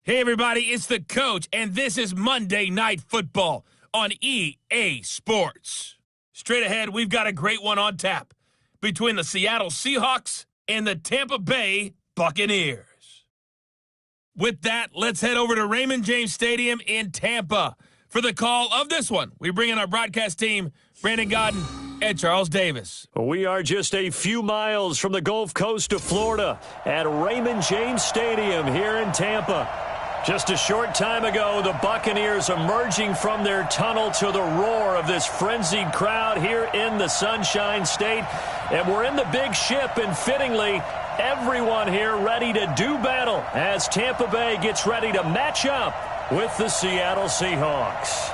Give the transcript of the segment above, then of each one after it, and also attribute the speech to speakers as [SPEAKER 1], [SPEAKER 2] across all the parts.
[SPEAKER 1] Hey, everybody, it's the coach, and this is Monday Night Football on EA Sports. Straight ahead, we've got a great one on tap between the Seattle Seahawks and the Tampa Bay Buccaneers. With that, let's head over to Raymond James Stadium in Tampa for the call of this one. We bring in our broadcast team, Brandon Godden and Charles Davis.
[SPEAKER 2] We are just a few miles from the Gulf Coast of Florida at Raymond James Stadium here in Tampa. Just a short time ago, the Buccaneers emerging from their tunnel to the roar of this frenzied crowd here in the Sunshine State. And we're in the big ship, and fittingly, everyone here ready to do battle as Tampa Bay gets ready to match up with the Seattle Seahawks.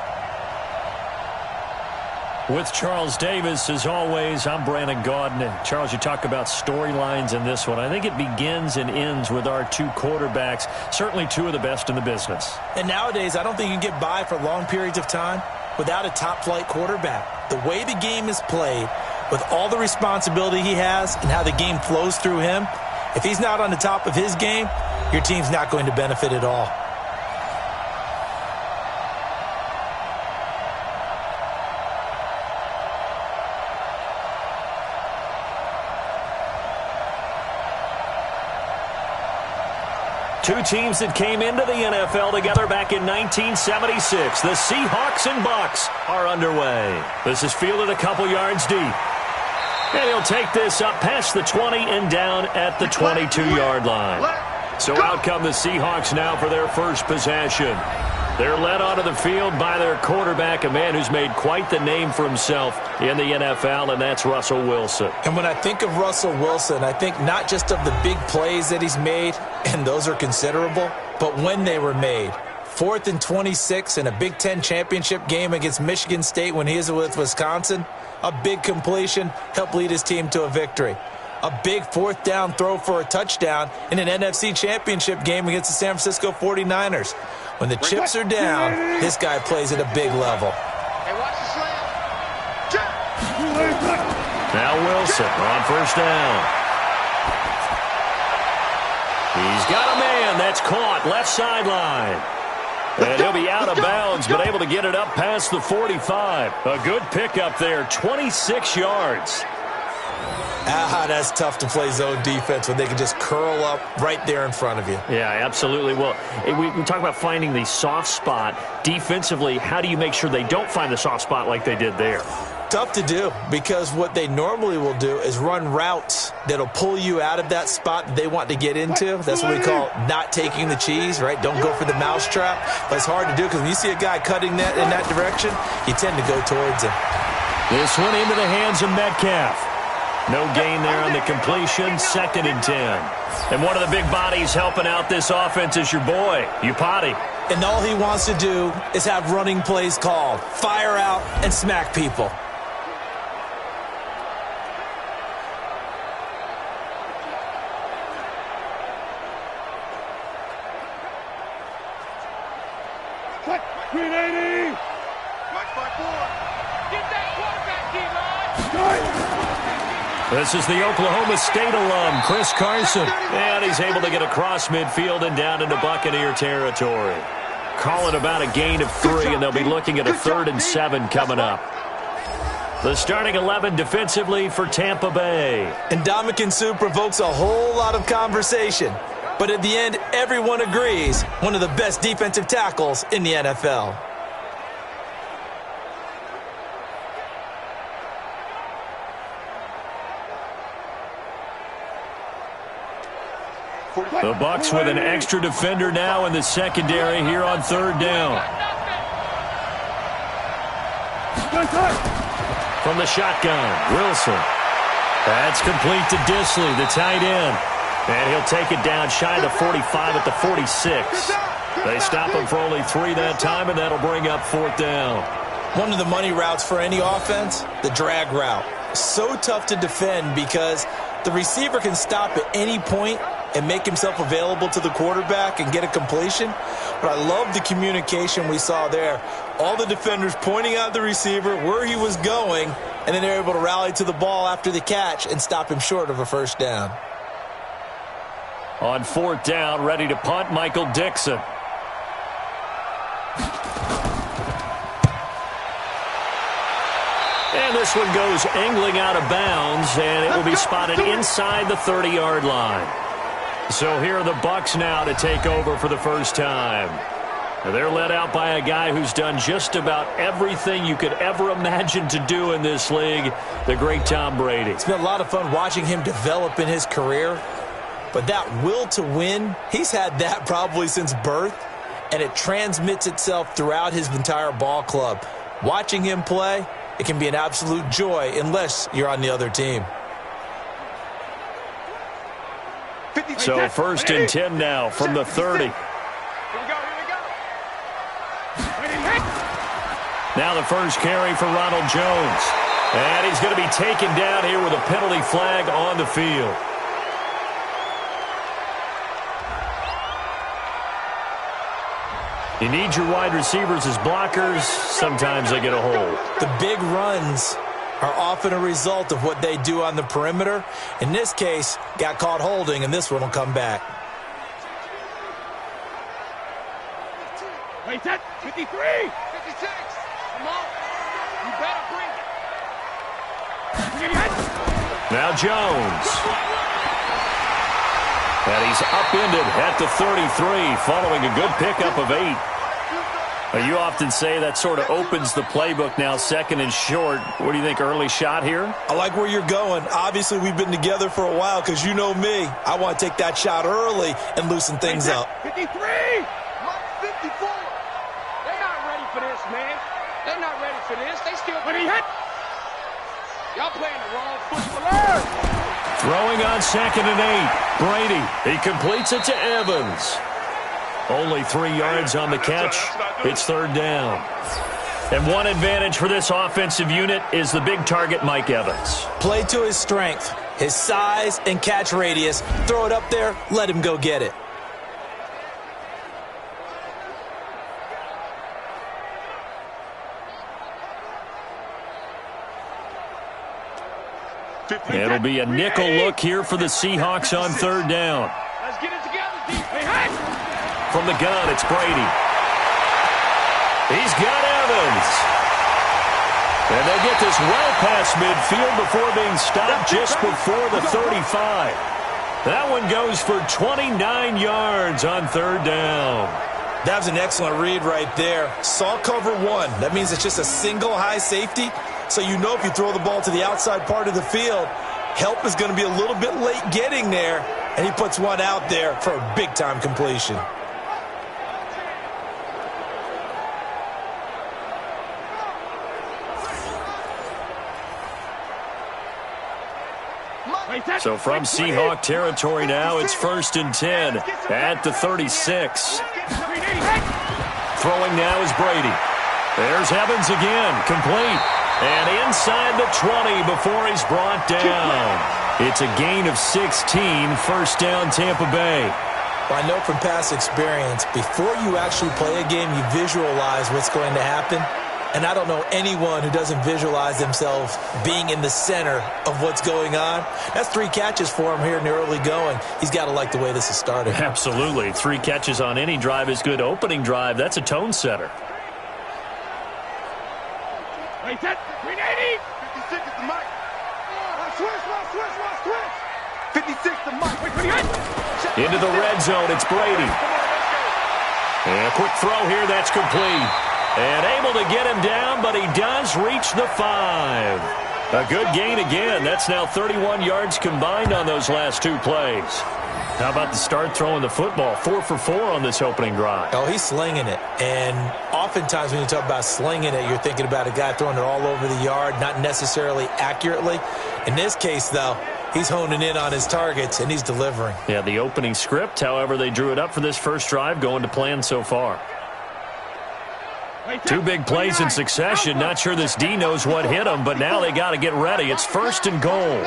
[SPEAKER 2] With Charles Davis, as always, I'm Brandon Godden. Charles, you talk about storylines in this one. I think it begins and ends with our two quarterbacks, certainly two of the best in the business.
[SPEAKER 3] And nowadays, I don't think you can get by for long periods of time without a top-flight quarterback. The way the game is played, with all the responsibility he has and how the game flows through him, if he's not on the top of his game, your team's not going to benefit at all.
[SPEAKER 2] Two teams that came into the NFL together back in 1976. The Seahawks and Bucs are underway. This is fielded a couple yards deep. And he'll take this up past the 20 and down at the 22-yard line. So out come the Seahawks now for their first possession. They're led onto the field by their quarterback, a man who's made quite the name for himself in the NFL, and that's Russell Wilson.
[SPEAKER 3] And when I think of Russell Wilson, I think not just of the big plays that he's made, and those are considerable, but when they were made. 4th and 26 in a Big Ten championship game against Michigan State when he was with Wisconsin. A big completion helped lead his team to a victory. A big 4th down throw for a touchdown in an NFC championship game against the San Francisco 49ers. When the chips are down, this guy plays at a big level.
[SPEAKER 4] Hey, watch the slam.
[SPEAKER 2] Now Wilson on first down. He's got a man that's caught left sideline. And he'll be out of bounds, but able to get it up past the 45. A good pickup there, 26 yards.
[SPEAKER 3] That's tough to play zone defense when they can just curl up right there in front of you.
[SPEAKER 2] Yeah, absolutely. Well, we talk about finding the soft spot. Defensively, how do you make sure they don't find the soft spot like they did there?
[SPEAKER 3] Tough to do, because what they normally will do is run routes that'll pull you out of that spot that they want to get into. That's what we call not taking the cheese, right? Don't go for the mousetrap. But it's hard to do because when you see a guy cutting that in that direction, you tend to go towards him.
[SPEAKER 2] This one into the hands of Metcalf. No gain there on the completion, 2nd and 10. And one of the big bodies helping out this offense is your boy, Upati.
[SPEAKER 3] And all he wants to do is have running plays called. Fire out and smack people.
[SPEAKER 2] This is the Oklahoma State alum, Chris Carson. And he's able to get across midfield and down into Buccaneer territory. Call it about a gain of 3, and they'll be looking at a 3rd and 7 coming up. The starting 11 defensively for Tampa Bay.
[SPEAKER 3] And Ndamukong Suh provokes a whole lot of conversation. But at the end, everyone agrees, one of the best defensive tackles in the NFL.
[SPEAKER 2] The Bucs with an extra defender now in the secondary here on 3rd down. From the shotgun, Wilson. That's complete to Disley, the tight end. And he'll take it down shy of the 45 at the 46. They stop him for only 3 that time, and that'll bring up 4th down.
[SPEAKER 3] One of the money routes for any offense, the drag route. So tough to defend because the receiver can stop at any point and make himself available to the quarterback and get a completion. But I love the communication we saw there. All the defenders pointing out the receiver, where he was going, and then they're able to rally to the ball after the catch and stop him short of a first down.
[SPEAKER 2] On 4th down, ready to punt, Michael Dixon. this one goes angling out of bounds, and it will be spotted inside the 30-yard line. So here are the Bucs now to take over for the first time. They're led out by a guy who's done just about everything you could ever imagine to do in this league, the great Tom Brady.
[SPEAKER 3] It's been a lot of fun watching him develop in his career, but that will to win, he's had that probably since birth, and it transmits itself throughout his entire ball club. Watching him play, it can be an absolute joy unless you're on the other team.
[SPEAKER 2] So first and 10 now from the 30. Now the first carry for Ronald Jones. And he's going to be taken down here with a penalty flag on the field. You need your wide receivers as blockers. Sometimes they get a hold.
[SPEAKER 3] The big runs are often a result of what they do on the perimeter. In this case, got caught holding, and this one will come back.
[SPEAKER 4] Wait, that 53, 56. Come on. You better bring it.
[SPEAKER 2] Now Jones. And he's upended at the 33 following a good pickup of 8. You often say that sort of opens the playbook now, second and short. What do you think, early shot here?
[SPEAKER 3] I like where you're going. Obviously, we've been together for a while because you know me. I want to take that shot early and loosen things up.
[SPEAKER 4] 53! 54! They're not ready for this, man. They're not ready for this. They still... But he hit! Y'all playing the wrong football.
[SPEAKER 2] Throwing on second and 8. Brady. He completes it to Evans. Only 3 yards on the catch. It's third down. And one advantage for this offensive unit is the big target, Mike Evans.
[SPEAKER 3] Play to his strength, his size and catch radius. Throw it up there, let him go get it.
[SPEAKER 2] It'll be a nickel look here for the Seahawks on third down.
[SPEAKER 4] Let's get it together, defense.
[SPEAKER 2] From the gun, it's Brady. He's got Evans. And they get this well past midfield before being stopped just before the 35. That one goes for 29 yards on third down.
[SPEAKER 3] That was an excellent read right there. Saw cover 1. That means it's just a single high safety. So you know if you throw the ball to the outside part of the field, help is going to be a little bit late getting there. And he puts one out there for a big-time completion.
[SPEAKER 2] So from Seahawk territory now, it's first and 10 at the 36. Throwing now is Brady. There's Evans again, complete. And inside the 20 before he's brought down. It's a gain of 16, first down Tampa Bay.
[SPEAKER 3] Well, I know from past experience, before you actually play a game, you visualize what's going to happen. And I don't know anyone who doesn't visualize themselves being in the center of what's going on. That's 3 catches for him here in the early going. He's got to like the way this is started.
[SPEAKER 2] Absolutely. 3 catches on any drive is good. Opening drive, that's a tone setter.
[SPEAKER 4] Wait, that 380. 56 is the mic. Switch. 56 the mic. Wait,
[SPEAKER 2] into the red zone, it's Brady. And a quick throw here, that's complete. And able to get him down, but he does reach the 5. A good gain again. That's now 31 yards combined on those last 2 plays. How about the start throwing the football? 4 for 4 on this opening drive.
[SPEAKER 3] Oh, he's slinging it. And oftentimes when you talk about slinging it, you're thinking about a guy throwing it all over the yard, not necessarily accurately. In this case, though, he's honing in on his targets, and he's delivering.
[SPEAKER 2] Yeah, the opening script, however, they drew it up for this first drive, going to plan so far. 2 big plays in succession. Not sure this D knows what hit him, but now they got to get ready. It's first and goal.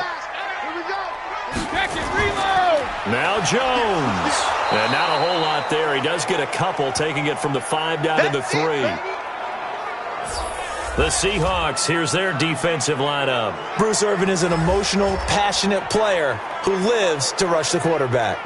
[SPEAKER 2] Now Jones. And not a whole lot there. He does get a couple, taking it from the 5 down to the 3. The Seahawks, here's their defensive lineup.
[SPEAKER 3] Bruce Irvin is an emotional, passionate player who lives to rush the quarterback.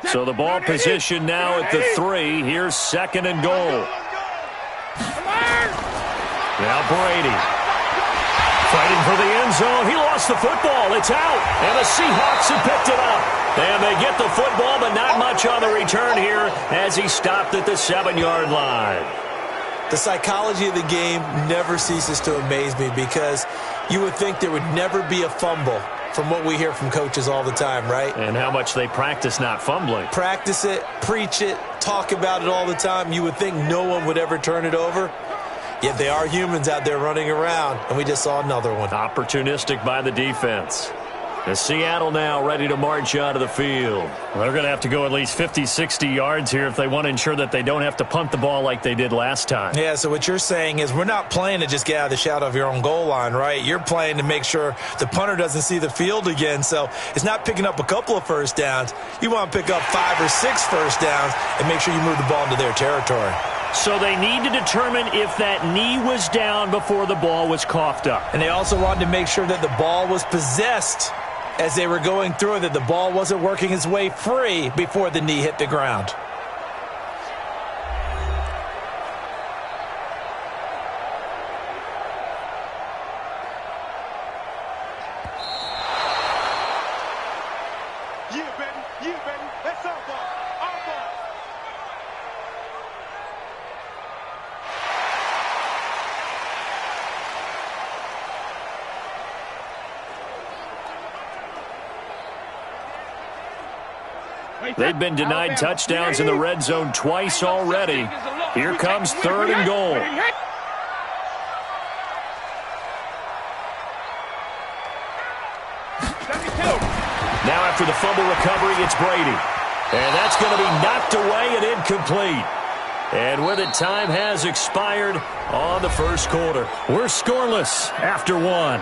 [SPEAKER 2] So the ball position now at the 3. Here's 2nd and goal. Now Brady. Fighting for the end zone. He lost the football. It's out. And the Seahawks have picked it up. And they get the football, but not much on the return here as he stopped at the 7-yard line.
[SPEAKER 3] The psychology of the game never ceases to amaze me because you would think there would never be a fumble from what we hear from coaches all the time, right?
[SPEAKER 2] And how much they practice not fumbling.
[SPEAKER 3] Practice it, preach it, talk about it all the time. You would think no one would ever turn it over. Yet they are humans out there running around, and we just saw another one.
[SPEAKER 2] Opportunistic by the defense. And Seattle now ready to march out of the field. Well, they're going to have to go at least 50, 60 yards here if they want to ensure that they don't have to punt the ball like they did last time.
[SPEAKER 3] Yeah, so what you're saying is we're not playing to just get out of the shadow of your own goal line, right? You're playing to make sure the punter doesn't see the field again. So it's not picking up a couple of first downs. You want to pick up 5 or 6 first downs and make sure you move the ball into their territory.
[SPEAKER 2] So they need to determine if that knee was down before the ball was coughed up.
[SPEAKER 3] And they also wanted to make sure that the ball was possessed as they were going through it, that the ball wasn't working its way free before the knee hit the ground.
[SPEAKER 4] Yeah, baby, that's our ball, our ball.
[SPEAKER 2] They've been denied touchdowns in the red zone twice already. Here comes 3rd and goal. Now after the fumble recovery, it's Brady. And that's going to be knocked away and incomplete. And with it, time has expired on the first quarter. We're scoreless after 1.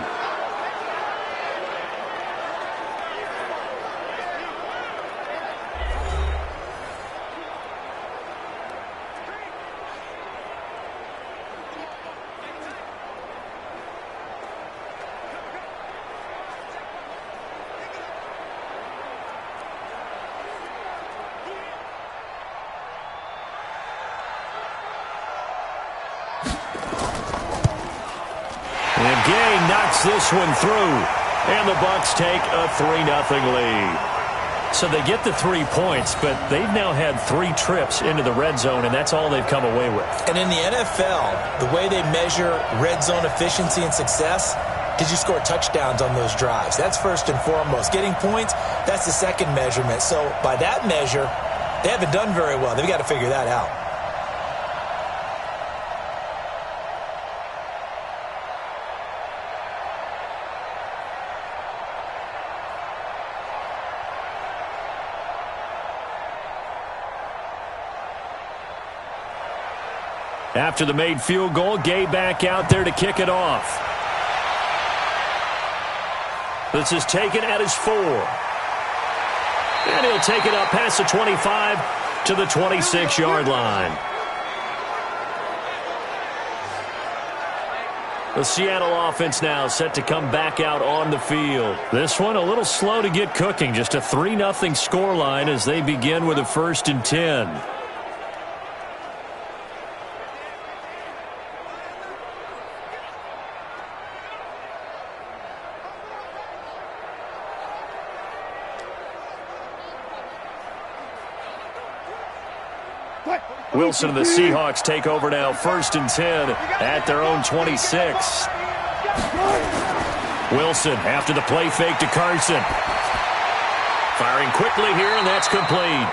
[SPEAKER 2] And Gay knocks this one through. And the Bucs take a 3-0 lead. So they get the 3 points, but they've now had 3 trips into the red zone, and that's all they've come away with.
[SPEAKER 3] And in the NFL, the way they measure red zone efficiency and success, did you score touchdowns on those drives? That's first and foremost. Getting points, that's the second measurement. So by that measure, they haven't done very well. They've got to figure that out.
[SPEAKER 2] After the made field goal, Gay back out there to kick it off. This is taken at his 4. And he'll take it up past the 25 to the 26-yard line. The Seattle offense now set to come back out on the field. This one a little slow to get cooking. Just a 3-0 scoreline as they begin with a 1st and 10. Wilson and the Seahawks take over now, 1st and 10 at their own 26. Wilson after the play fake to Carson. Firing quickly here, and that's complete.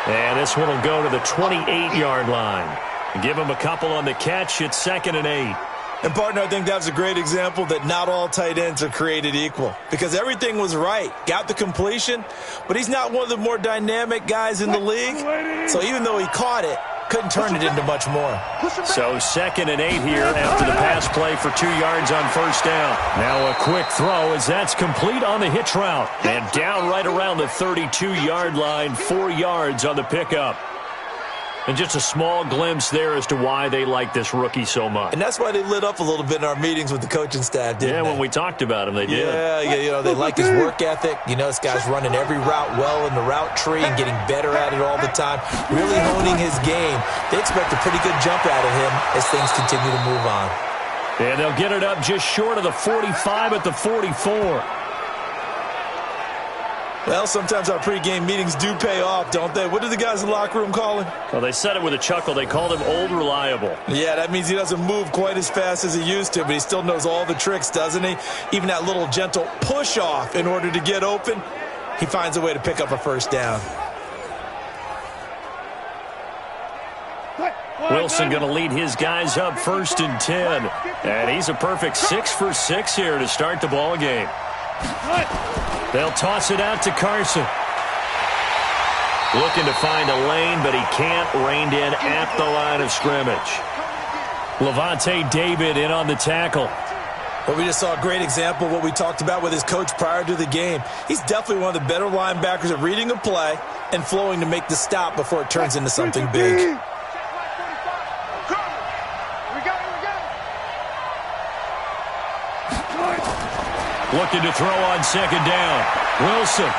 [SPEAKER 2] And this one will go to the 28-yard line. Give him a couple on the catch. It's 2nd and 8.
[SPEAKER 3] And, partner, I think that was a great example that not all tight ends are created equal because everything was right. Got the completion, but he's not one of the more dynamic guys in the league. So even though he caught it, couldn't turn it into much more.
[SPEAKER 2] So 2nd and 8 here after the pass play for 2 yards on 1st down. Now a quick throw as that's complete on the hitch route. And down right around the 32-yard line, 4 yards on the pickup. And just a small glimpse there as to why they like this rookie so much.
[SPEAKER 3] And that's why they lit up a little bit in our meetings with the coaching staff, didn't they?
[SPEAKER 2] When we talked about him, they did.
[SPEAKER 3] Yeah, they like his work ethic. This guy's running every route well in the route tree and getting better at it all the time, really honing his game. They expect a pretty good jump out of him as things continue to move on.
[SPEAKER 2] And they'll get it up just short of the 45 at the 44.
[SPEAKER 3] Well, sometimes our pregame meetings do pay off, don't they? What do the guys in the locker room call him?
[SPEAKER 2] Well, they said it with a chuckle. They called him Old Reliable.
[SPEAKER 3] Yeah, that means he doesn't move quite as fast as he used to, but he still knows all the tricks, doesn't he? Even that little gentle push-off in order to get open, he finds a way to pick up a first down.
[SPEAKER 2] Wilson going to lead his guys up 1st and 10. And he's a perfect 6 for 6 here to start the ball game. They'll toss it out to Carson. Looking to find a lane, but he can't. Reined in at the line of scrimmage. Levante David in on the tackle.
[SPEAKER 3] Well, we just saw a great example of what we talked about with his coach prior to the game. He's definitely one of the better linebackers at reading a play and flowing to make the stop before it turns into something big.
[SPEAKER 2] Looking to throw on 2nd down. Wilson.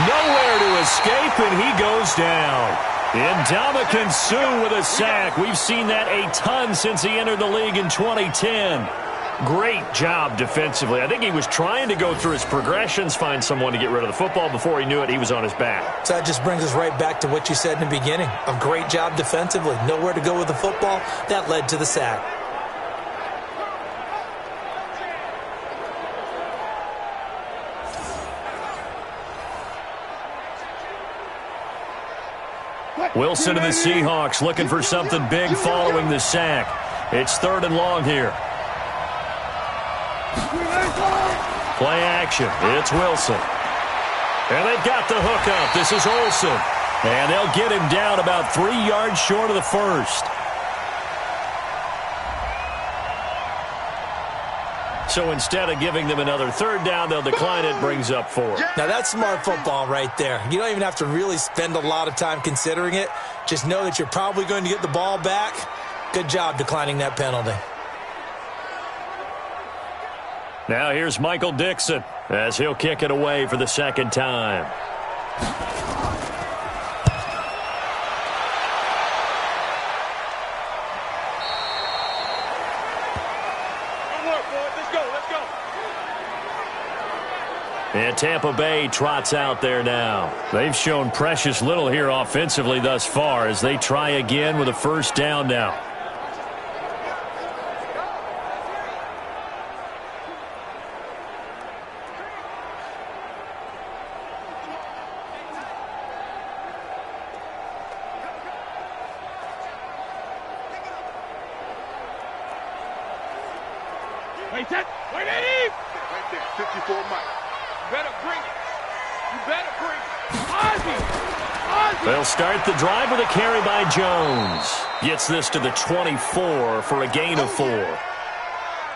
[SPEAKER 2] Nowhere to escape, and he goes down. Ndamukong Suh with a sack. We've seen that a ton since he entered the league in 2010. Great job defensively. I think he was trying to go through his progressions, find someone to get rid of the football. Before he knew it, he was on his back.
[SPEAKER 3] So that just brings us right back to what you said in the beginning. A great job defensively. Nowhere to go with the football. That led to the sack.
[SPEAKER 2] Wilson and the Seahawks looking for something big following the sack. It's 3rd and long here. Play action. It's Wilson. And they've got the hook up. This is Olsen. And they'll get him down about 3 yards short of the first. So instead of giving them another 3rd down, they'll decline it, brings up 4.
[SPEAKER 3] Now that's smart football right there. You don't even have to really spend a lot of time considering it. Just know that you're probably going to get the ball back. Good job declining that penalty.
[SPEAKER 2] Now here's Michael Dixon as he'll kick it away for the 2nd time. And Tampa Bay trots out there now. They've shown precious little here offensively thus far as they try again with a 1st down now.
[SPEAKER 4] Wait there, 54 Mike. Better bring it. You better bring it. Ozzie!
[SPEAKER 2] They'll start the drive with a carry by Jones. Gets this to the 24 for a gain of 4.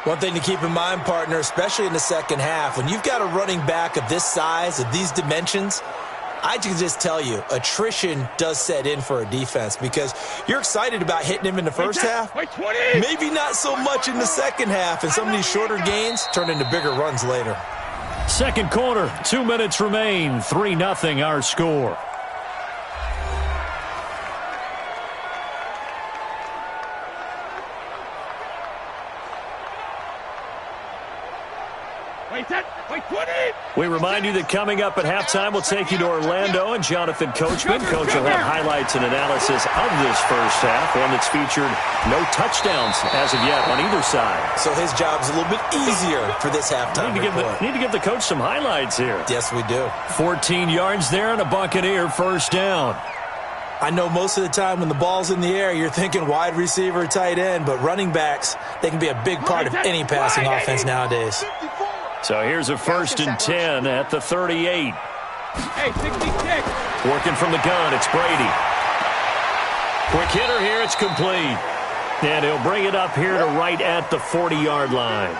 [SPEAKER 3] One thing to keep in mind, partner, especially in the second half, when you've got a running back of this size, of these dimensions, I can just tell you, attrition does set in for a defense because you're excited about hitting him in the first half. Maybe not so much in the second half, and some of these shorter gains turn into bigger runs later.
[SPEAKER 2] Second quarter, 2 minutes remain. 3-0 our score. We remind you that coming up at halftime, we'll take you to Orlando and Jonathan Coachman. Coach will have highlights and analysis of this first half, one that's featured no touchdowns as of yet on either side.
[SPEAKER 3] So his job's a little bit easier for this halftime report.
[SPEAKER 2] Need to give the coach some highlights here.
[SPEAKER 3] Yes, we do.
[SPEAKER 2] 14 yards there and a Buccaneer 1st down.
[SPEAKER 3] I know most of the time when the ball's in the air, you're thinking wide receiver, tight end, but running backs, they can be a big part of any passing offense nowadays.
[SPEAKER 2] So here's a 1st and 10 at the 38.
[SPEAKER 4] Hey, 66.
[SPEAKER 2] Working from the gun, it's Brady. Quick hitter here, it's complete. And he'll bring it up here to right at the 40-yard line.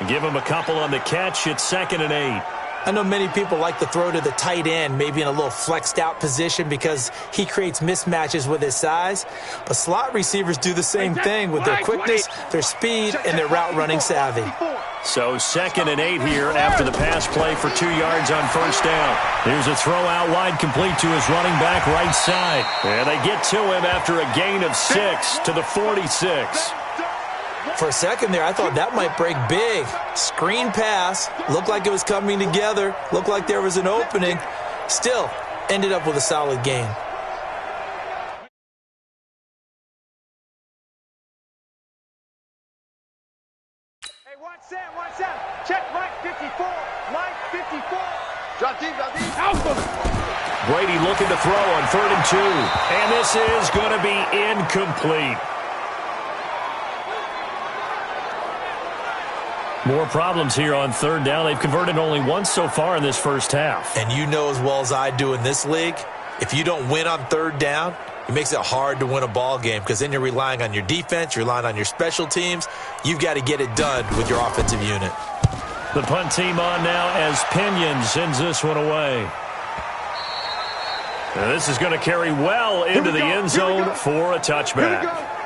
[SPEAKER 2] Give him a couple on the catch, it's 2nd and 8.
[SPEAKER 3] I know many people like to throw to the tight end, maybe in a little flexed out position because he creates mismatches with his size. But slot receivers do the same thing with their quickness, their speed, and their route running savvy.
[SPEAKER 2] So 2nd and 8 here after the pass play for 2 yards on first down. Here's a throw out wide complete to his running back right side. And they get to him after a gain of 6 to the 46.
[SPEAKER 3] For a second there, I thought that might break big. Screen pass, looked like it was coming together, looked like there was an opening. Still, ended up with a solid gain.
[SPEAKER 4] Hey, 1-7. Check Mike 54. Mike 54.
[SPEAKER 2] Brady looking to throw on 3rd and 2. And this is going to be incomplete. More problems here on 3rd down. They've converted only once so far in this first half.
[SPEAKER 3] And you know as well as I do in this league, if you don't win on 3rd down, it makes it hard to win a ball game because then you're relying on your defense, you're relying on your special teams. You've got to get it done with your offensive unit.
[SPEAKER 2] The punt team on now as Pinion sends this one away. Now this is going to carry well into the end zone for a touchback.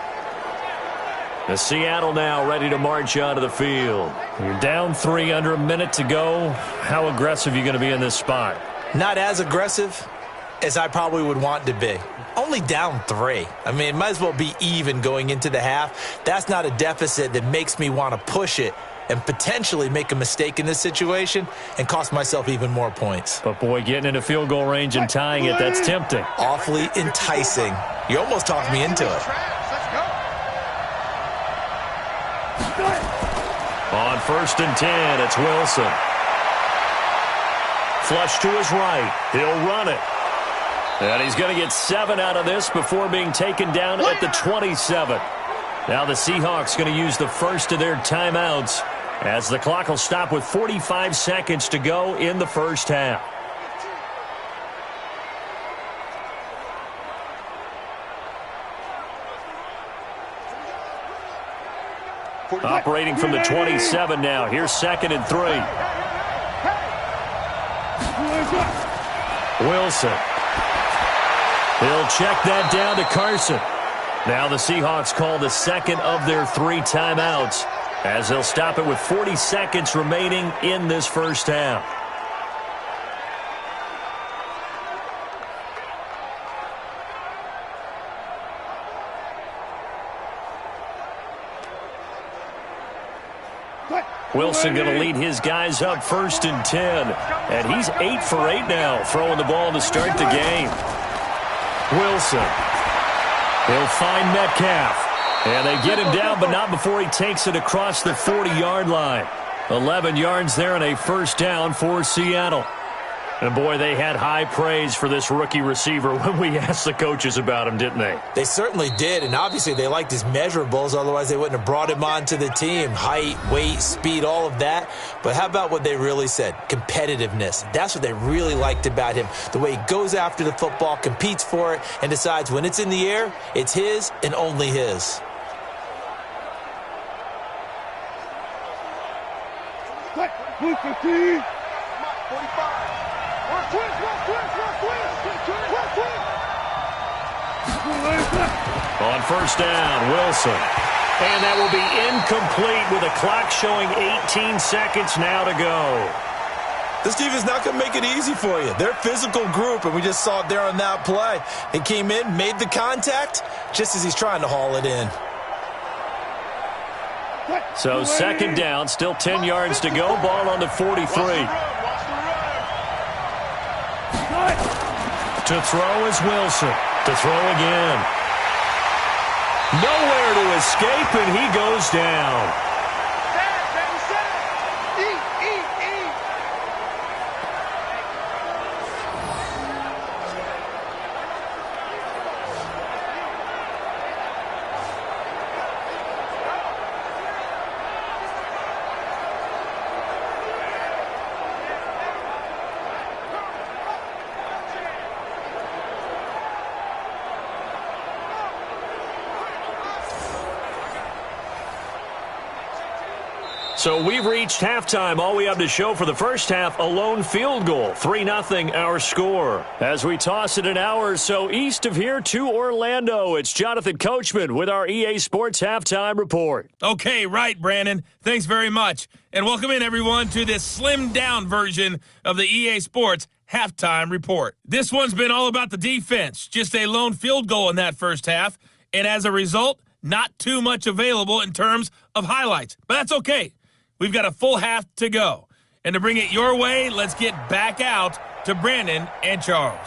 [SPEAKER 2] The Seattle now ready to march onto the field. You're down 3 under a minute to go. How aggressive are you going to be in this spot?
[SPEAKER 3] Not as aggressive as I probably would want to be. Only down 3. I mean, it might as well be even going into the half. That's not a deficit that makes me want to push it and potentially make a mistake in this situation and cost myself even more points.
[SPEAKER 2] But, boy, getting into field goal range and tying it, that's tempting.
[SPEAKER 3] Awfully enticing. You almost talked me into it.
[SPEAKER 2] On 1st and 10, it's Wilson. Flush to his right. He'll run it. And he's going to get 7 out of this before being taken down at the 27. Now the Seahawks going to use the first of their timeouts as the clock will stop with 45 seconds to go in the first half. Operating from the 27 now. Here's 2nd and 3. Wilson. He'll check that down to Carson. Now the Seahawks call the 2nd of their 3 timeouts as they'll stop it with 40 seconds remaining in this first half. Wilson going to lead his guys up 1st and 10. And he's 8 for 8 now, throwing the ball to start the game. Wilson. He'll find Metcalf. And they get him down, but not before he takes it across the 40-yard line. 11 yards there and a first down for Seattle. And, boy, they had high praise for this rookie receiver when we asked the coaches about him, didn't they?
[SPEAKER 3] They certainly did, and obviously they liked his measurables. Otherwise, they wouldn't have brought him onto the team. Height, weight, speed, all of that. But how about what they really said? Competitiveness. That's what they really liked about him. The way he goes after the football, competes for it, and decides when it's in the air, it's his and only his.
[SPEAKER 4] Blue 15. 45.
[SPEAKER 2] On first down, Wilson. And that will be incomplete with a clock showing 18 seconds now to go.
[SPEAKER 3] This defense is not going to make it easy for you. They're a physical group, and we just saw it there on that play. He came in, made the contact, just as he's trying to haul it in.
[SPEAKER 2] So 2nd down, still 10 yards to go. Ball on the 43. To throw is Wilson. To throw again. Nowhere to escape, and he goes down. So we've reached halftime. All we have to show for the first half, a lone field goal. 3-0 our score. As we toss it an hour or so east of here to Orlando, it's Jonathan Coachman with our EA Sports Halftime Report.
[SPEAKER 1] Okay, right, Brandon. Thanks very much. And welcome in, everyone, to this slimmed-down version of the EA Sports Halftime Report. This one's been all about the defense. Just a lone field goal in that first half. And as a result, not too much available in terms of highlights. But that's okay. We've got a full half to go. And to bring it your way, let's get back out to Brandon and Charles.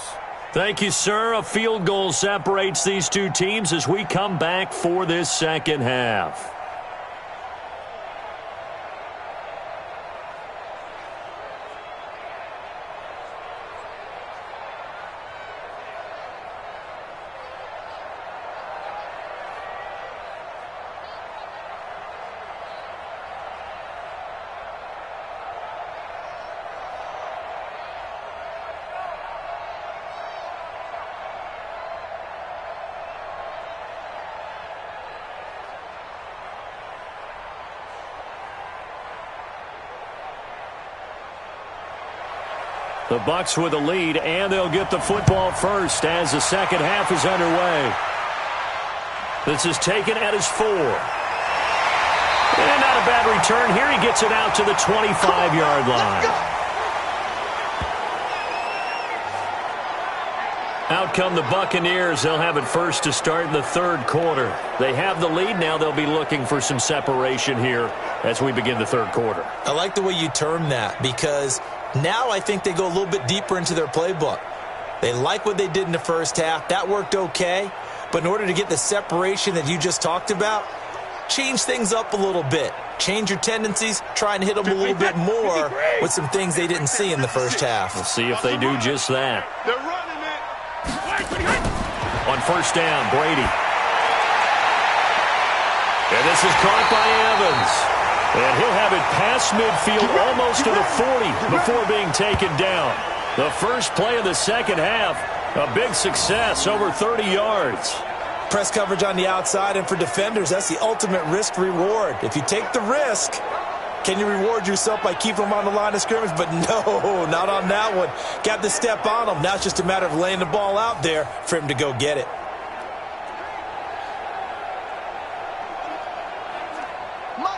[SPEAKER 2] Thank you, sir. A field goal separates these two teams as we come back for this second half. The Bucs with a lead, and they'll get the football first as the second half is underway. This is taken at his 4. And not a bad return here. He gets it out to the 25-yard line. Out come the Buccaneers. They'll have it first to start in the third quarter. They have the lead. Now they'll be looking for some separation here as we begin the third quarter.
[SPEAKER 3] I like the way you term that because now I think they go a little bit deeper into their playbook. They like what they did in the first half. That worked okay. But in order to get the separation that you just talked about, change things up a little bit. Change your tendencies. Try and hit them a little bit more with some things they didn't see in the first half.
[SPEAKER 2] We'll see if they do just that.
[SPEAKER 4] They're running it.
[SPEAKER 2] On first down, Brady. And this is caught by Evans. And he'll have it past midfield almost to the 40 before being taken down. The first play of the second half, a big success, over 30 yards.
[SPEAKER 3] Press coverage on the outside, and for defenders, that's the ultimate risk-reward. If you take the risk, can you reward yourself by keeping them on the line of scrimmage? But no, not on that one. Got to step on them. Now it's just a matter of laying the ball out there for him to go get it.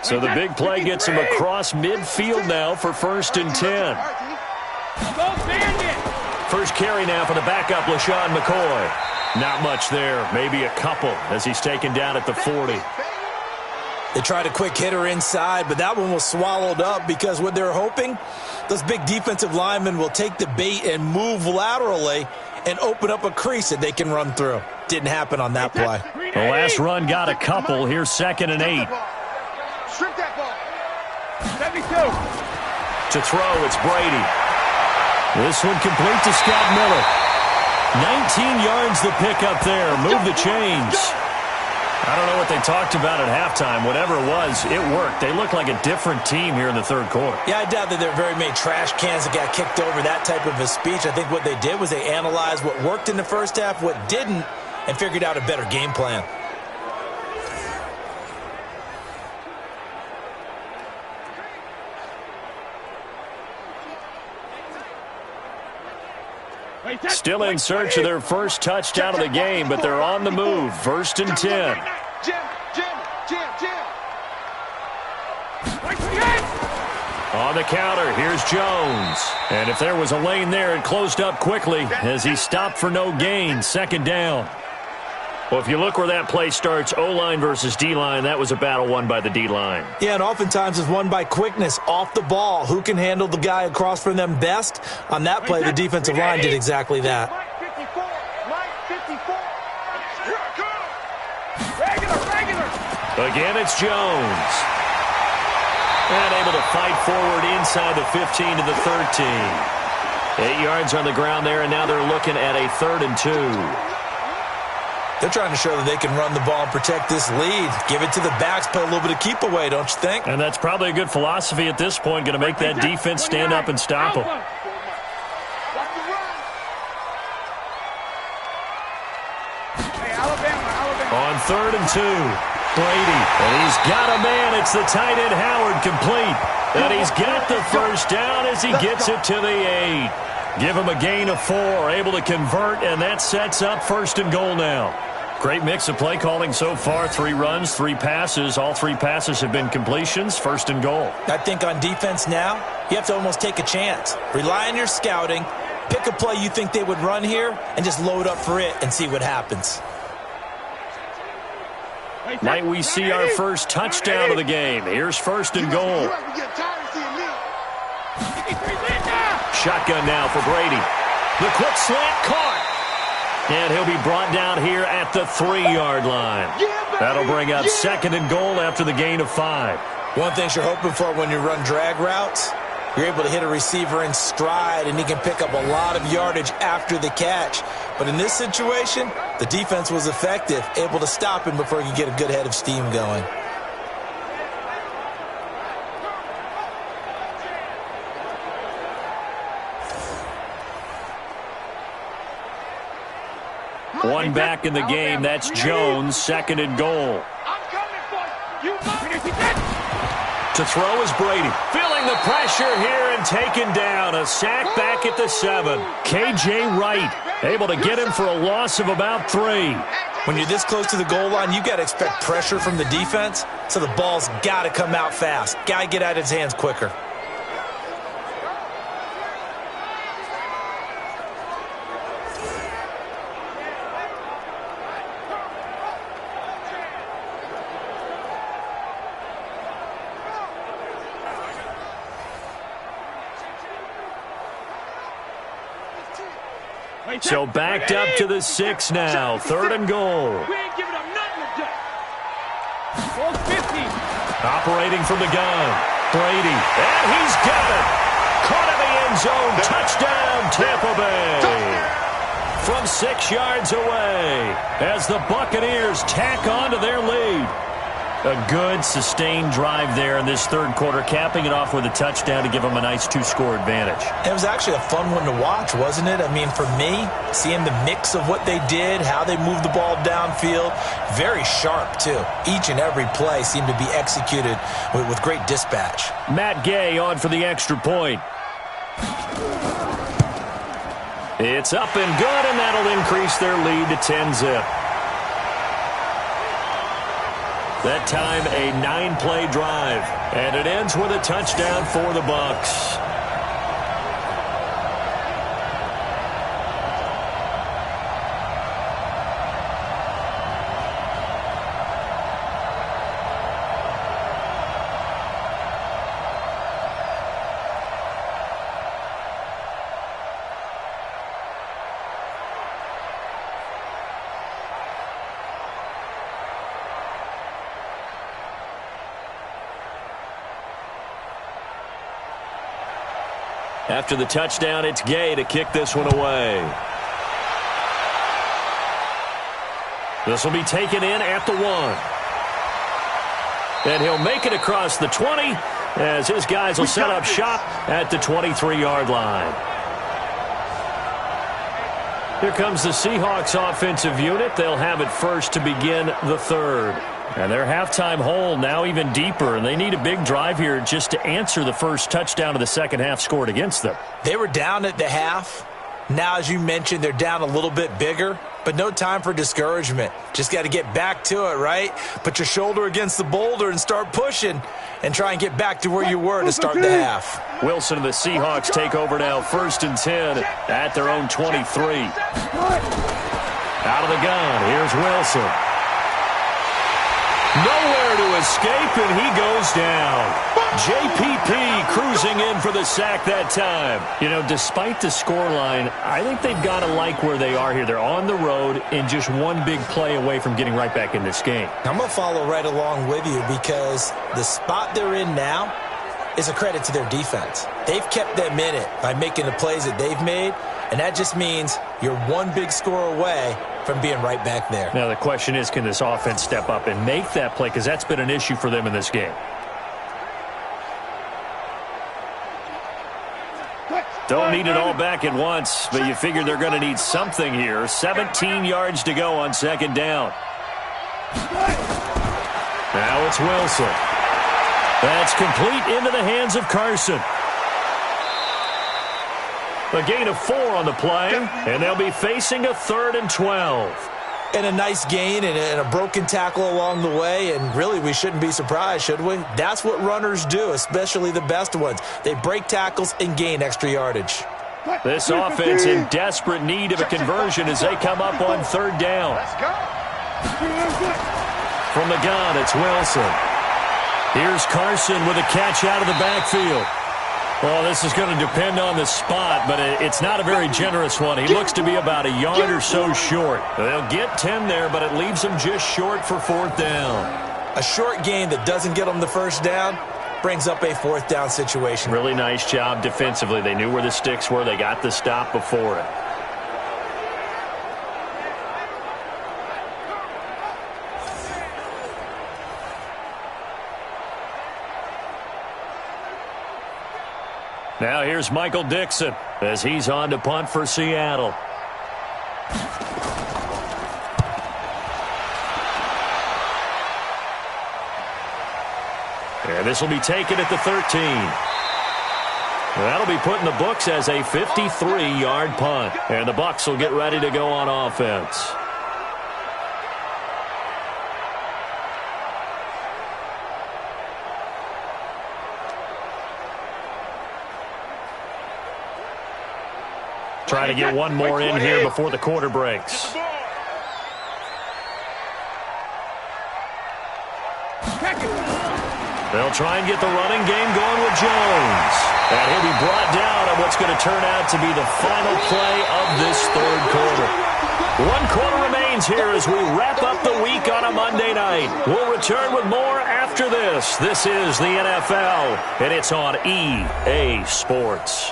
[SPEAKER 2] So the big play gets him across midfield now for 1st and 10. First carry now for the backup, LaShawn McCoy. Not much there, maybe a couple as he's taken down at the 40.
[SPEAKER 3] They tried a quick hitter inside, but that one was swallowed up because what they're hoping, those big defensive linemen will take the bait and move laterally and open up a crease that they can run through. Didn't happen on that play.
[SPEAKER 2] The last run got a couple. Here's 2nd and 8.
[SPEAKER 4] Strip that ball. 72.
[SPEAKER 2] To throw, it's Brady. This one complete to Scott Miller. 19 yards the pickup there. Move the chains. I don't know what they talked about at halftime. Whatever it was, it worked. They look like a different team here in the third quarter.
[SPEAKER 3] Yeah, I doubt that there are very many trash cans that got kicked over, that type of a speech. I think what they did was they analyzed what worked in the first half, what didn't, and figured out a better game plan.
[SPEAKER 2] Still in search of their first touchdown of the game, but they're on the move. 1st and 10. On the counter, here's Jones. And if there was a lane there, it closed up quickly as he stopped for no gain. 2nd down. Well, if you look where that play starts, O-line versus D-line, that was a battle won by the D-line.
[SPEAKER 3] Yeah, and oftentimes it's won by quickness, off the ball. Who can handle the guy across from them best? On that play, the defensive line did exactly that.
[SPEAKER 2] Again, it's Jones. And able to fight forward inside the 15 to the 13. 8 yards on the ground there, and now they're looking at a 3rd and 2.
[SPEAKER 3] They're trying to show that they can run the ball and protect this lead. Give it to the backs, play a little bit of keep away, don't you think?
[SPEAKER 2] And that's probably a good philosophy at this point, going to make that defense stand up and stop them. On 3rd and 2. Brady, and he's got a man. It's the tight end Howard, complete. And he's got the first down as he gets it to the 8. Give him a gain of 4, able to convert, and that sets up 1st and goal now. Great mix of play calling so far. 3 runs, 3 passes. All 3 passes have been completions. 1st and goal.
[SPEAKER 3] I think on defense now, you have to almost take a chance. Rely on your scouting. Pick a play you think they would run here and just load up for it and see what happens.
[SPEAKER 2] Might we see our first touchdown of the game? Here's 1st and goal. Shotgun now for Brady. The quick slant caught. And he'll be brought down here at the 3-yard line. That'll bring up 2nd and goal after the gain of 5.
[SPEAKER 3] One thing you're hoping for when you run drag routes, you're able to hit a receiver in stride, and he can pick up a lot of yardage after the catch. But in this situation, the defense was effective, able to stop him before he could get a good head of steam going.
[SPEAKER 2] One back in the game. That's Jones. 2nd and goal. To throw is Brady. Feeling the pressure here and taken down. A sack back at the 7. K.J. Wright able to get him for a loss of about 3.
[SPEAKER 3] When you're this close to the goal line, you got to expect pressure from the defense, so the ball's got to come out fast. Got to get out of his hands quicker.
[SPEAKER 2] So backed up to the 6 now. 3rd and goal.
[SPEAKER 4] We ain't giving up nothing today. 50.
[SPEAKER 2] Operating from the gun. Brady. And he's got it. Caught in the end zone. Touchdown, Tampa Bay. From 6 yards away as the Buccaneers tack on to their lead. A good, sustained drive there in this 3rd quarter, capping it off with a touchdown to give them a nice 2-score advantage.
[SPEAKER 3] It was actually a fun one to watch, wasn't it? I mean, for me, seeing the mix of what they did, how they moved the ball downfield, very sharp, too. Each and every play seemed to be executed with great dispatch.
[SPEAKER 2] Matt Gay on for the extra point. It's up and good, and that'll increase their lead to 10-zip. That time, a 9-play drive. And it ends with a touchdown for the Bucs. After the touchdown, it's Gay to kick this one away. This will be taken in at the 1. And he'll make it across the 20 as his guys will set up shop at the 23-yard line. Here comes the Seahawks offensive unit. They'll have it first to begin the 3rd. And their halftime hole now even deeper, and they need a big drive here just to answer the first touchdown of the second half scored against them.
[SPEAKER 3] They were down at the half. Now, as you mentioned, they're down a little bit bigger, but no time for discouragement. Just got to get back to it, right? Put your shoulder against the boulder and start pushing and try and get back to where you were to start the half.
[SPEAKER 2] Wilson and the Seahawks take over now, 1st and 10 at their own 23. Out of the gun, here's Wilson. Nowhere to escape, and he goes down. JPP cruising in for the sack that time. You know, despite the scoreline, I think they've got to like where they are here. They're on the road and just one big play away from getting right back in this game.
[SPEAKER 3] I'm going to follow right along with you because the spot they're in now is a credit to their defense. They've kept them in it by making the plays that they've made, and that just means you're one big score away from being right back there.
[SPEAKER 2] Now the question is, can this offense step up and make that play? Because that's been an issue for them in this game. Don't need it all back at once, but you figure they're going to need something here. 17 yards to go on 2nd down. Now it's Wilson. That's complete into the hands of Carson. A gain of 4 on the play, and they'll be facing a 3rd and 12.
[SPEAKER 3] And a nice gain and a broken tackle along the way, and really we shouldn't be surprised, should we? That's what runners do, especially the best ones. They break tackles and gain extra yardage.
[SPEAKER 2] This offense in desperate need of a conversion as they come up on 3rd down.
[SPEAKER 4] Let's go.
[SPEAKER 2] From the gun, it's Wilson. Here's Carson with a catch out of the backfield. Well, this is going to depend on the spot, but it's not a very generous one. He looks to be about a yard or so short. They'll get 10 there, but it leaves them just short for 4th down.
[SPEAKER 3] A short gain that doesn't get them the 1st down brings up a 4th down situation.
[SPEAKER 2] Really nice job defensively. They knew where the sticks were. They got the stop before it. Now here's Michael Dixon as he's on to punt for Seattle. And this will be taken at the 13. That'll be put in the books as a 53-yard punt. And the Bucs will get ready to go on offense. Trying to get one more in here before the quarter breaks. They'll try and get the running game going with Jones. And he'll be brought down on what's going to turn out to be the final play of this 3rd quarter. 1 quarter remains here as we wrap up the week on a Monday night. We'll return with more after this. This is the NFL, and it's on EA Sports.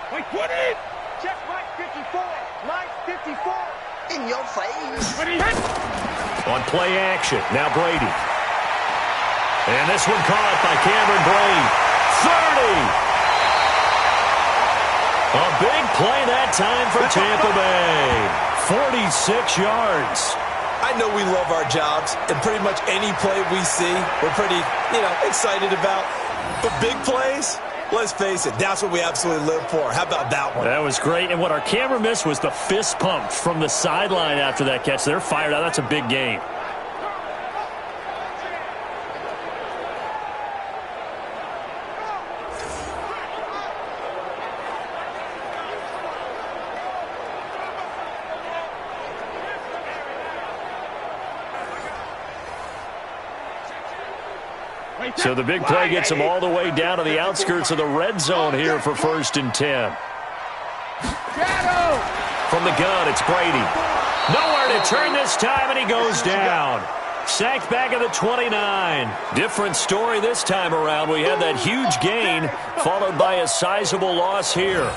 [SPEAKER 4] Wait, what is? Check Mike 54. Mike 54. In your face. When he hit.
[SPEAKER 2] On play action. Now Brady. And this one caught by Cameron Brady. 30. A big play that time for Tampa Bay. 46 yards.
[SPEAKER 3] I know we love our jobs, and pretty much any play we see, we're pretty, excited about. But big plays? Let's face it, that's what we absolutely live for. How about that one?
[SPEAKER 2] That was great. And what our camera missed was the fist pump from the sideline after that catch. They're fired out. That's a big game. So the big play gets them all the way down to the outskirts of the red zone here for 1st and 10. From the gun, it's Brady. Nowhere to turn this time, and he goes down. Sacked back at the 29. Different story this time around. We had that huge gain, followed by a sizable loss here.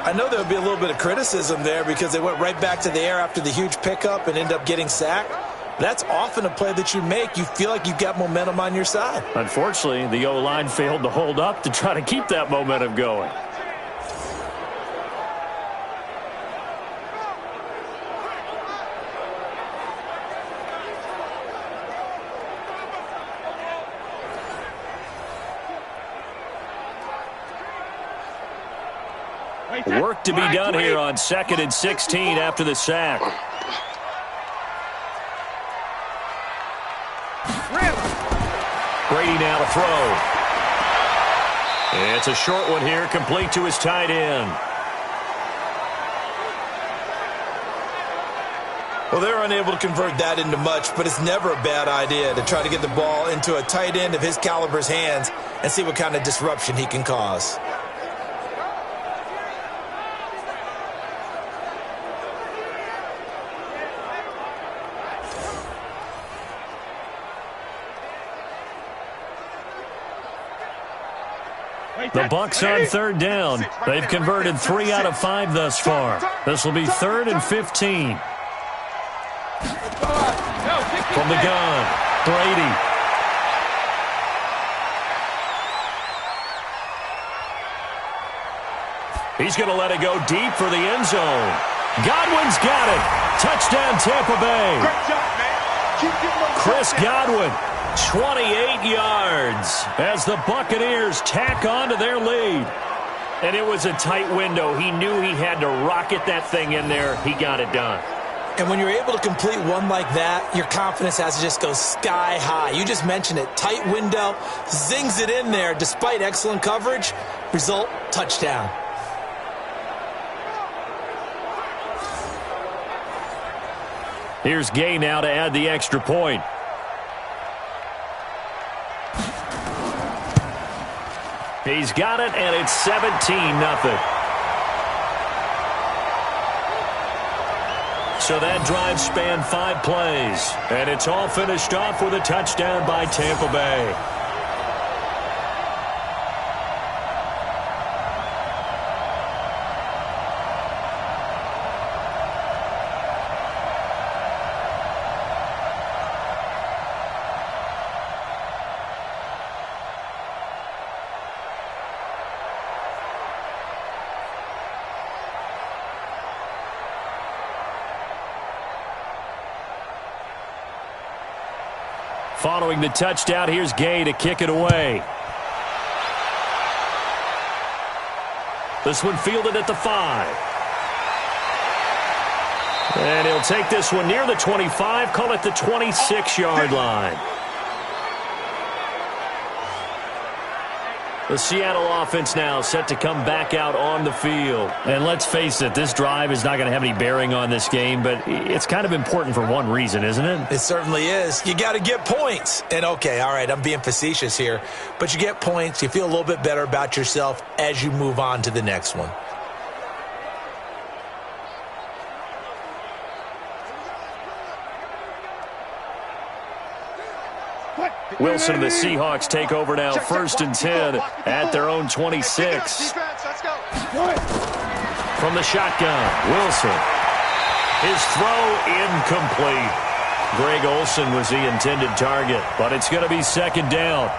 [SPEAKER 3] I know there would be a little bit of criticism there because they went right back to the air after the huge pickup and ended up getting sacked. That's often a play that you make. You feel like you've got momentum on your side.
[SPEAKER 2] Unfortunately, the O-line failed to hold up to try to keep that momentum going. Work to be done here on 2nd and 16 after the sack. Brady now to throw. It's a short one here, complete to his tight end.
[SPEAKER 3] Well, they're unable to convert that into much, but it's never a bad idea to try to get the ball into a tight end of his caliber's hands and see what kind of disruption he can cause.
[SPEAKER 2] The Bucs on 3rd down. They've converted 3 out of 5 thus far. This will be 3rd and 15. From the gun, Brady. He's going to let it go deep for the end zone. Godwin's got it. Touchdown, Tampa Bay.
[SPEAKER 4] Great job, man. Keep getting those
[SPEAKER 2] Chris Godwin, 28 yards as the Buccaneers tack on to their lead. And it was a tight window. He knew he had to rocket that thing in there. He got it done.
[SPEAKER 3] And when you're able to complete one like that, your confidence has to just go sky high. You just mentioned it. Tight window, zings it in there despite excellent coverage. Result, touchdown.
[SPEAKER 2] Here's Gay now to add the extra point. He's got it, and it's 17-0. So that drive spanned 5 plays, and it's all finished off with a touchdown by Tampa Bay. Following the touchdown, here's Gay to kick it away. This one fielded at the 5. And he'll take this one near the 25, call it the 26-yard line. The Seattle offense now set to come back out on the field. And let's face it, this drive is not going to have any bearing on this game, but it's kind of important for one reason, isn't it?
[SPEAKER 3] It certainly is. You got to get points. And okay, all right, I'm being facetious here, but you get points, you feel a little bit better about yourself as you move on to the next one.
[SPEAKER 2] Wilson and the Seahawks take over now, 1st and 10 at their own 26. From the shotgun, Wilson. His throw incomplete. Greg Olsen was the intended target, but it's going to be 2nd down.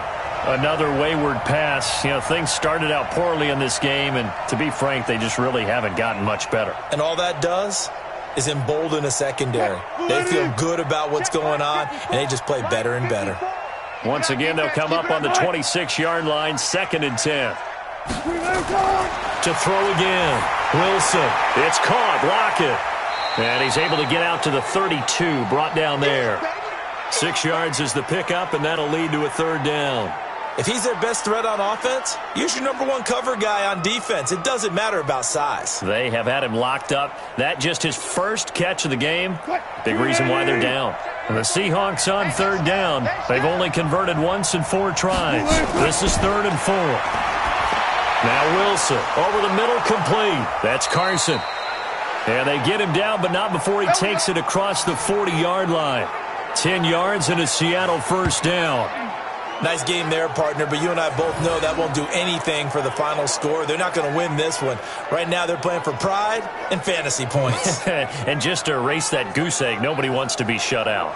[SPEAKER 2] Another wayward pass. You know, things started out poorly in this game, and to be frank, they just really haven't gotten much better.
[SPEAKER 3] And all that does is embolden a secondary. They feel good about what's going on, and they just play better and better.
[SPEAKER 2] Once again, they'll come up on the 26-yard line, 2nd and 10. To throw again. Wilson. It's caught. Lockett. And he's able to get out to the 32, brought down there. 6 yards is the pickup, and that'll lead to a 3rd down.
[SPEAKER 3] If he's their best threat on offense, use your #1 cover guy on defense. It doesn't matter about size.
[SPEAKER 2] They have had him locked up. That just his first catch of the game. Big reason why they're down. And the Seahawks on 3rd down. They've only converted once in 4 tries. This is 3rd and 4. Now Wilson over the middle, complete. That's Carson. And they get him down, but not before he takes it across the 40-yard line. 10 yards and a Seattle 1st down.
[SPEAKER 3] Nice game there, partner, but you and I both know that won't do anything for the final score. They're not going to win this one. Right now they're playing for pride and fantasy points.
[SPEAKER 2] And just to erase that goose egg, nobody wants to be shut out.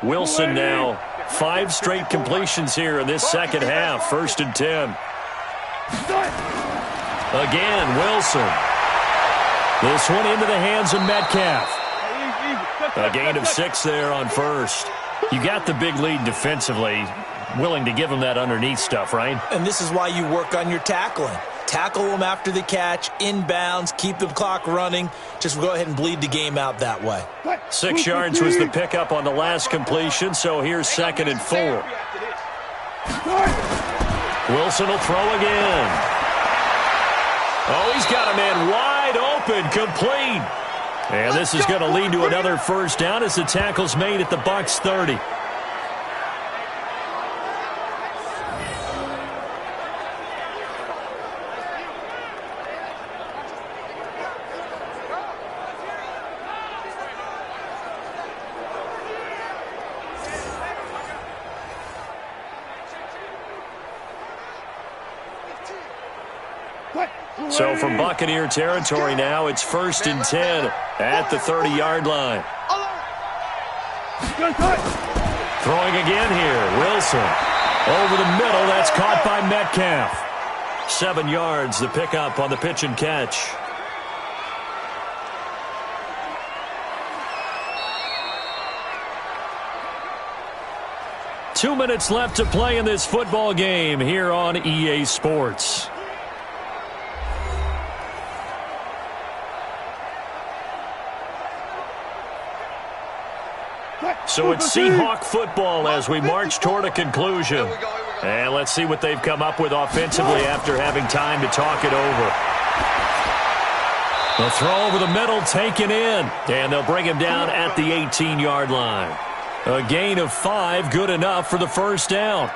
[SPEAKER 2] Wilson now, 5 straight completions here in this second half. 1st and 10. Again, Wilson. This one into the hands of Metcalf. A gain of 6 there on 1st. You got the big lead defensively. Willing to give them that underneath stuff, right?
[SPEAKER 3] And this is why you work on your tackling. Tackle them after the catch, inbounds, keep the clock running. Just go ahead and bleed the game out that way.
[SPEAKER 2] 6 yards was the pickup on the last completion, so here's 2nd and 4. Wilson will throw again. Oh, he's got a man wide open, complete. And this is going to lead to another 1st down as the tackle's made at the Bucs 30. So from Buccaneer territory now, it's 1st and 10 at the 30-yard line. Throwing again here, Wilson. Over the middle, that's caught by Metcalf. 7 yards, the pickup on the pitch and catch. Two minutes left to play in this football game here on EA Sports. So it's Seahawk football as we march toward a conclusion. And let's see what they've come up with offensively after having time to talk it over. The throw over the middle taken in. And they'll bring him down at the 18-yard line. A gain of 5, good enough for the first down.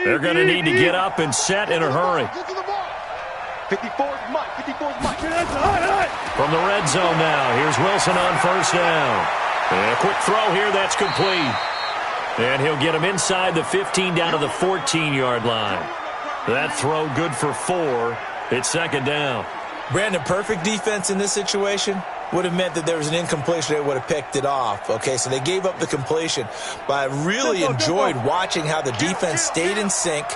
[SPEAKER 2] They're going to need to get up and set in a hurry.
[SPEAKER 4] 54's Mike. 54's Mike.
[SPEAKER 2] From the red zone now, here's Wilson on first down. And a quick throw here, that's complete. And he'll get him inside the 15 down to the 14-yard line. That throw good for 4. It's second down.
[SPEAKER 3] Brandon, perfect defense in this situation would have meant that there was an incompletion. They would have picked it off. Okay, so they gave up the completion. But I really enjoyed watching how the defense stayed in sync,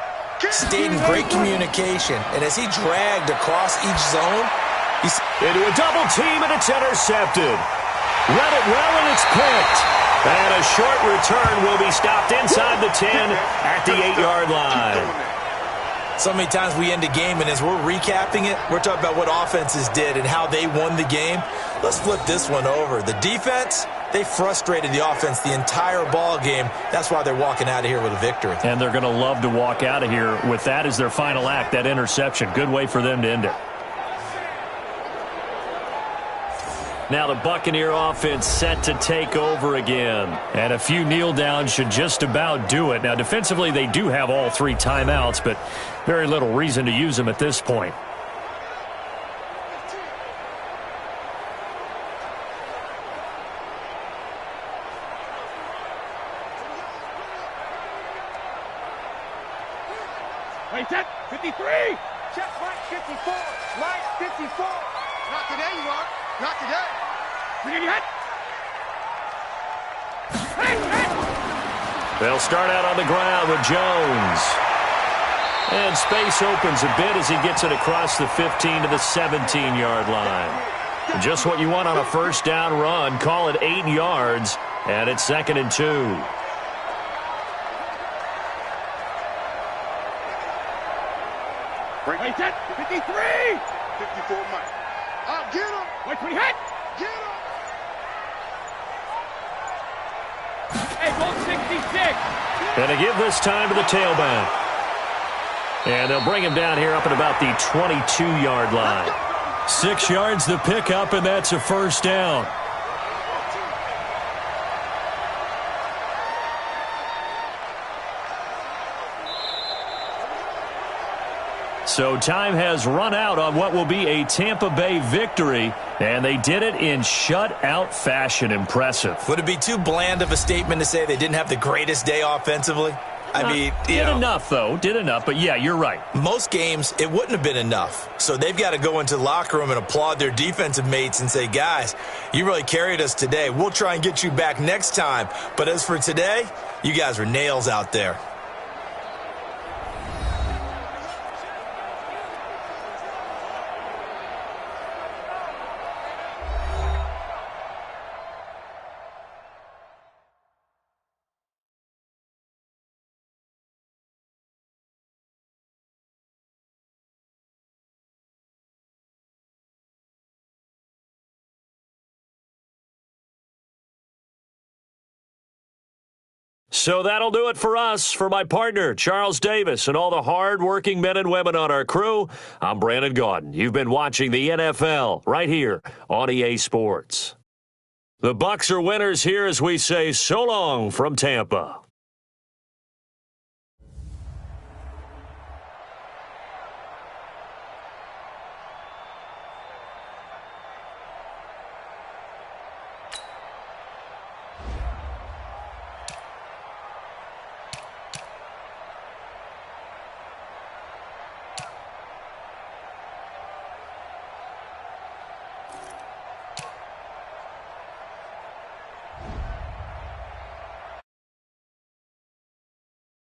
[SPEAKER 3] stayed in great communication. And as he dragged across each zone, he's
[SPEAKER 2] into a double team, and it's intercepted. Read it well, and it's picked. And a short return will be stopped inside the 10 at the 8-yard line.
[SPEAKER 3] So many times we end a game, and as we're recapping it, we're talking about what offenses did and how they won the game. Let's flip this one over. The defense, they frustrated the offense the entire ball game. That's why they're walking out of here with a victory.
[SPEAKER 2] And they're going to love to walk out of here with that as their final act, that interception. Good way for them to end it. Now the Buccaneer offense set to take over again. And a few kneel downs should just about do it. Now defensively they do have all 3 timeouts, but very little reason to use them at this point.
[SPEAKER 4] Wait, set. 53. Check Mike 54. Mike 54. Not today, you are. Not today.
[SPEAKER 2] They'll start out on the ground with Jones. And space opens a bit as he gets it across the 15 to the 17-yard line. Just what you want on a first down run. Call it 8 yards, and it's 2nd and 2.
[SPEAKER 4] Break set. 53. 54 Mike. I'll get him. Wait till he hit. Get him. Hey, goal 66.
[SPEAKER 2] And to give this time to the tailback. And they'll bring him down here up at about the 22-yard line. 6 yards the pickup, and that's a first down. So time has run out on what will be a Tampa Bay victory, and they did it in shutout fashion. Impressive.
[SPEAKER 3] Would it be too bland of a statement to say they didn't have the greatest day offensively? I mean,
[SPEAKER 2] did enough, though. Did enough, but yeah, you're right.
[SPEAKER 3] Most games, it wouldn't have been enough. So they've got to go into the locker room and applaud their defensive mates and say, guys, you really carried us today. We'll try and get you back next time. But as for today, you guys are nails out there.
[SPEAKER 2] So that'll do it for us. For my partner, Charles Davis, and all the hard-working men and women on our crew, I'm Brandon Gaudin. You've been watching the NFL right here on EA Sports. The Bucs are winners here as we say so long from Tampa.